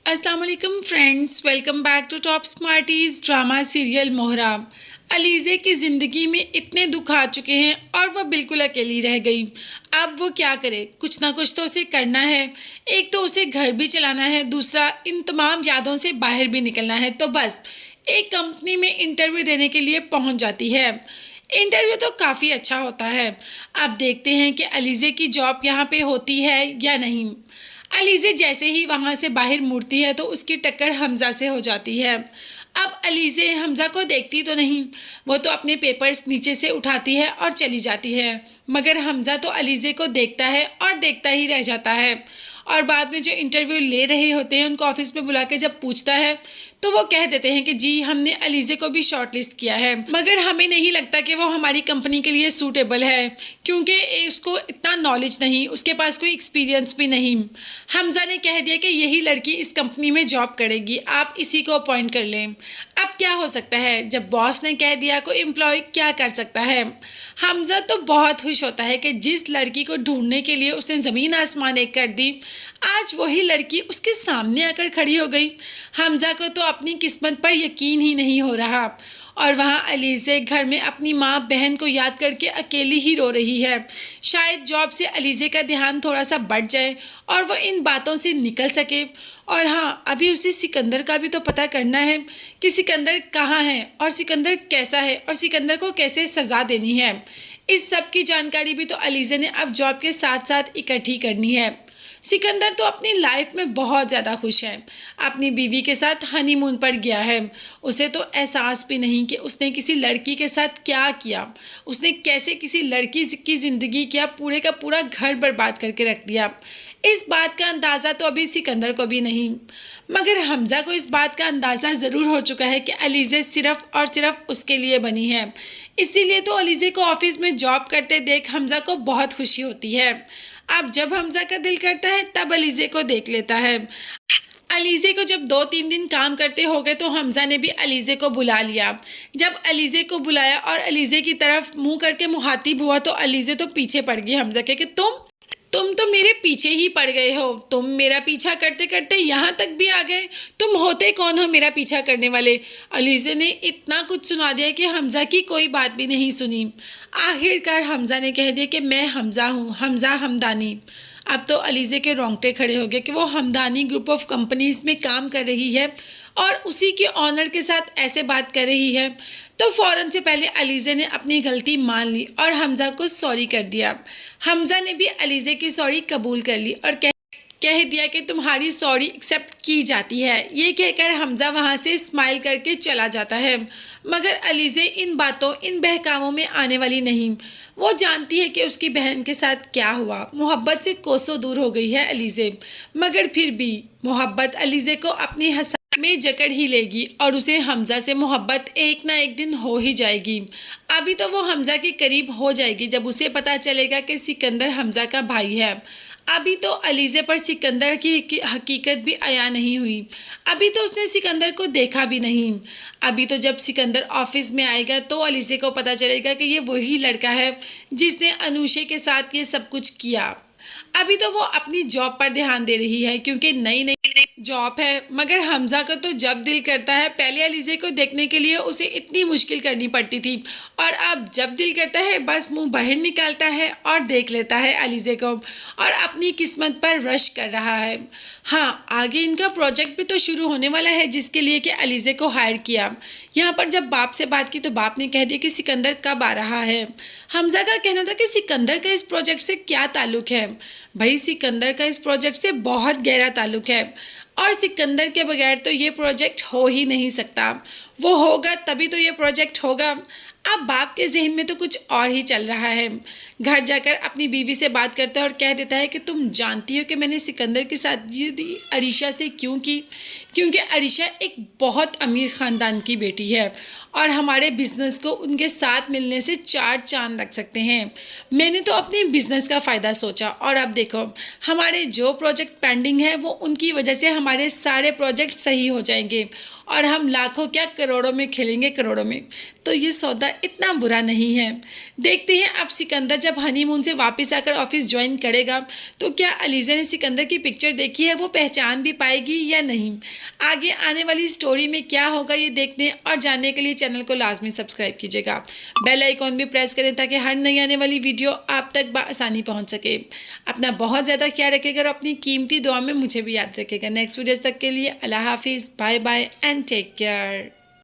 अस्सलाम वालेकुम friends, welcome back to Top Smarties drama serial Mohra. Alizeh की ज़िंदगी में इतने दुख आ चुके हैं और वह बिल्कुल अकेली रह गई। अब वो क्या करे, कुछ ना कुछ तो उसे करना है। एक तो उसे घर भी चलाना है, दूसरा इन तमाम यादों से बाहर भी निकलना है। तो बस एक कंपनी में इंटरव्यू देने के लिए पहुंच जाती है। इंटरव्यू तो काफ़ी अच्छा होता है। अब देखते हैं कि अलीज़े की जॉब यहाँ पे होती है या नहीं। अलीज़े जैसे ही वहाँ से बाहर मुड़ती है तो उसकी टक्कर हमज़ा से हो जाती है। अब अलीज़े हमज़ा को देखती तो नहीं, वो तो अपने पेपर्स नीचे से उठाती है और चली जाती है। मगर हमज़ा तो अलीज़े को देखता है और देखता ही रह जाता है। और बाद में जो इंटरव्यू ले रहे होते हैं उनको ऑफिस में बुला के जब पूछता है तो वो कह देते हैं कि जी हमने अलीज़े को भी शॉर्टलिस्ट किया है, मगर हमें नहीं लगता कि वो हमारी कंपनी के लिए सूटेबल है, क्योंकि उसको इतना नॉलेज नहीं, उसके पास कोई एक्सपीरियंस भी नहीं। हमज़ा ने कह दिया कि यही लड़की इस कंपनी में जॉब करेगी, आप इसी को अपॉइंट कर लें। अब क्या हो सकता है, जब बॉस ने कह दिया कोई एम्प्लॉय क्या कर सकता है। हमज़ा तो बहुत खुश होता है कि जिस लड़की को ढूंढने के लिए उसने ज़मीन आसमान एक कर दी, आज वही लड़की उसके सामने आकर खड़ी हो गई। हमज़ा को तो अपनी किस्मत पर यकीन ही नहीं हो रहा। और वहाँ अलीज़े घर में अपनी माँ बहन को याद करके अकेली ही रो रही है। शायद जॉब से अलीज़े का ध्यान थोड़ा सा बढ़ जाए और वो इन बातों से निकल सके। और हाँ, अभी उसे सिकंदर का भी तो पता करना है कि सिकंदर कहाँ है और सिकंदर कैसा है और सिकंदर को कैसे सज़ा देनी है। इस सब की जानकारी भी तो अलीज़े ने अब जॉब के साथ साथ इकट्ठी करनी है। सिकंदर तो अपनी लाइफ में बहुत ज़्यादा खुश है, अपनी बीवी के साथ हनीमून पर गया है। उसे तो एहसास भी नहीं कि उसने किसी लड़की के साथ क्या किया, उसने कैसे किसी लड़की की ज़िंदगी क्या पूरे का पूरा घर बर्बाद करके रख दिया। इस बात का अंदाज़ा तो अभी सिकंदर को भी नहीं, मगर हमज़ा को इस बात का अंदाज़ा ज़रूर हो चुका है कि अलीज़े सिर्फ़ और सिर्फ उसके लिए बनी है। इसीलिए तो अलीज़े को ऑफिस में जॉब करते देख हमज़ा को बहुत खुशी होती है। अब जब हमज़ा का दिल करता है तब अलीज़े को देख लेता है। अलीज़े को जब 2-3 दिन काम करते हो गए तो हमज़ा ने भी अलीज़े को बुला लिया। जब अलीज़े को बुलाया और अलीज़े की तरफ मुंह करके मुहातिब हुआ तो अलीज़े तो पीछे पड़ गई हमज़ा के कि तुम तो मेरे पीछे ही पड़ गए हो, तुम मेरा पीछा करते करते यहाँ तक भी आ गए, तुम होते कौन हो मेरा पीछा करने वाले। अलीज़े ने इतना कुछ सुना दिया कि हमज़ा की कोई बात भी नहीं सुनी। आखिरकार हमज़ा ने कह दिया कि मैं हमज़ा हूँ, हमज़ा हमदानी। अब तो अलीज़े के रोंगटे खड़े हो गए कि वो हमदानी ग्रुप ऑफ कंपनीज में काम कर रही है और उसी के ऑनर के साथ ऐसे बात कर रही है। तो फ़ौरन से पहले अलीज़े ने अपनी गलती मान ली और हमज़ा को सॉरी कर दिया। हमज़ा ने भी अलीज़े की सॉरी कबूल कर ली और कह दिया कि तुम्हारी सॉरी एक्सेप्ट की जाती है। ये कहकर हमज़ा वहाँ से स्माइल करके चला जाता है। मगर अलीज़े इन बातों, इन बहकामों में आने वाली नहीं। वो जानती है कि उसकी बहन के साथ क्या हुआ। मोहब्बत से कोसों दूर हो गई है अलीज़े, मगर फिर भी मोहब्बत अलीज़े को अपनी हंसा में जकड़ ही लेगी और उसे हमज़ा से मोहब्बत एक ना एक दिन हो ही जाएगी। अभी तो वो हमज़ा के करीब हो जाएगी जब उसे पता चलेगा कि सिकंदर हमज़ा का भाई है। अभी तो अलीज़े पर सिकंदर की हकीकत भी आया नहीं हुई। अभी तो उसने सिकंदर को देखा भी नहीं। अभी तो जब सिकंदर ऑफिस में आएगा तो अलीज़े को पता चलेगा कि ये वही लड़का है जिसने अनुषे के साथ ये सब कुछ किया। अभी तो वो अपनी जॉब पर ध्यान दे रही है क्योंकि नई नई जॉब है। मगर हमज़ा का तो जब दिल करता है, पहले अलीज़े को देखने के लिए उसे इतनी मुश्किल करनी पड़ती थी और अब जब दिल करता है बस मुंह बाहर निकालता है और देख लेता है अलीज़े को और अपनी किस्मत पर रश कर रहा है। हाँ, आगे इनका प्रोजेक्ट भी तो शुरू होने वाला है जिसके लिए कि अलीज़े को हायर किया। यहाँ पर जब बाप से बात की तो बाप ने कह दिया कि सिकंदर कब आ रहा है। हमज़ा का कहना था कि सिकंदर का इस प्रोजेक्ट से क्या ताल्लुक़ है। भाई, सिकंदर का इस प्रोजेक्ट से बहुत गहरा ताल्लुक़ है और सिकंदर के बगैर तो ये प्रोजेक्ट हो ही नहीं सकता। वो होगा तभी तो ये प्रोजेक्ट होगा। अब बाप के जहन में तो कुछ और ही चल रहा है। घर जाकर अपनी बीवी से बात करता है और कह देता है कि तुम जानती हो कि मैंने सिकंदर के साथ ये अरीशा से क्यों की, क्योंकि अरीशा एक बहुत अमीर ख़ानदान की बेटी है और हमारे बिज़नेस को उनके साथ मिलने से 4 चांद लग सकते हैं। मैंने तो अपने बिज़नेस का फ़ायदा सोचा और अब देखो हमारे जो प्रोजेक्ट पेंडिंग है वो उनकी वजह से हमारे सारे प्रोजेक्ट सही हो जाएंगे और हम लाखों क्या करोड़ों में खेलेंगे, करोड़ों में। तो ये सौदा इतना बुरा नहीं है। देखते हैं अब सिकंदर जब हनीमून से वापस आकर ऑफिस ज्वाइन करेगा तो क्या अलीज़ा ने सिकंदर की पिक्चर देखी है वो पहचान भी पाएगी या नहीं। आगे आने वाली स्टोरी में क्या होगा ये देखने और जानने के लिए चैनल को लाजमी सब्सक्राइब कीजिएगा। बेल आइकॉन भी प्रेस करें ताकि हर नई आने वाली वीडियो आप तक आसानी पहुंच सके। अपना बहुत ज़्यादा ख्याल रखिएगा और अपनी कीमती दुआ में मुझे भी याद रखिएगा। नेक्स्ट वीडियोज़ तक के लिए अल्लाह हाफिज़, bye bye and take care.